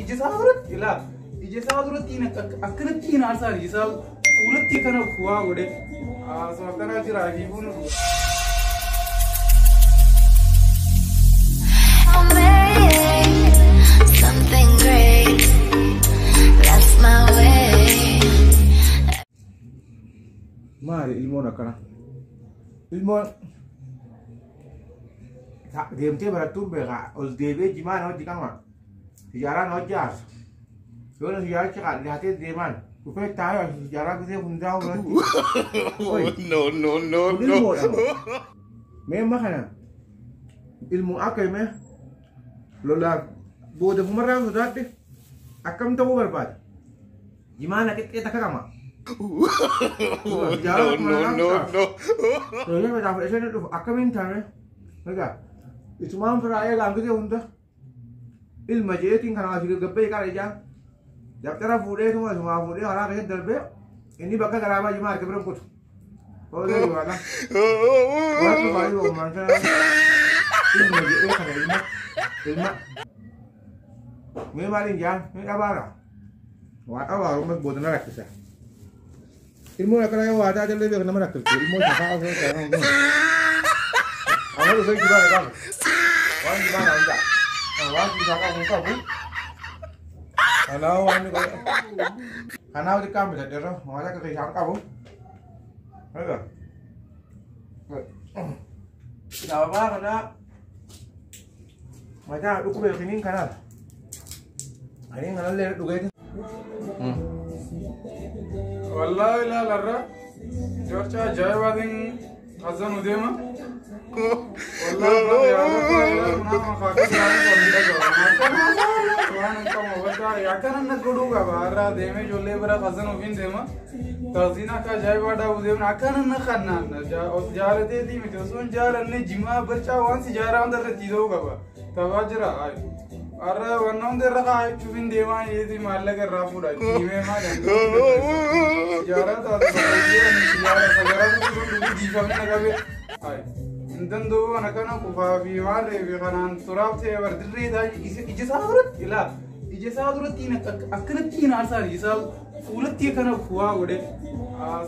ijisaa duratti ilaa ijisaa duratti akkanatti hin aarsaa ijisaa fuulatti kana kuwaa godhe asuma akkanaa jiraa fi fuunu something great, that's my way. Mari ilmoon akkana ilmoon deemtee barattuun beekaa ol deebee jimaa na hojii qaba sijaaraa na hojii aarsa yoo na sijaaricha qaadhiyaatee deemaan dhufee taa'ee sijaaraa gisee hundaa hubanatti no ilmoodha meemma kana ilmoo akka himee lolaaf booda fumarraa sodaadhe akkam ta'uu barbaada jimaa na qixxee takka qaba akkamiin taane egaa isumaan firaayee gaangitee hunda ilma jeetiin kanaa fi gabbee qara ijaan dabtara fuudheetuma isumaa fuudhee karaa keessatti darbee inni bakka garaabaa jimaa harka bira kutu hoolee jimaadha waan baay'ee uumaan sana ilma jedhee kana ilma mee maaliin jaan mee dhabaara waa dhabaarummas boodana rakkisa ilmoo akkana yoo waadaa jallee beeku nama rakkiftu ilmoo shafaa osoo ta'an amma dhufee jibaadha qabu waan jibaadha hunda waan jibaadha qabu qabu kanaaf xiqqaan bitadheerra waan akka keessaan qabu sababaa kanaa mataa dhukkubee kiniin kanaadha kiniin kanallee dhugeeti والله لا لرا جورجا جايبادين خزن وديما والله يا رب ما خاطر وانا كم ودا يا كان نقولوا بارا ديمه جولي برا خزن وفين ديما تزينا کا جايبادا وديما كان نخنا جارتي دي متوسون جارن جما برچا وان سجارا اندر تيدو غبا تواجرا अरे वरना उधर रखा है चुपिन देवा ये थी मारले कर रहा पूरा जीवे मार जारा था ये जारा सगरा तो डूबी जीवा में लगा बे हाय इंदन दो अनकना कुफा विवार रे विखान तुराव थे वर्दरी था इजे सादुरत इला इजे सादुरत तीन अकन तीन आरसा इसा फूलत ये कना खुआ गोडे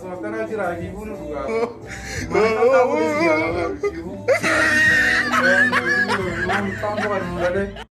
सो अकना जिरा की बुन दुगा माना का वो दिया ला जीव मैं काम कर रहा हूं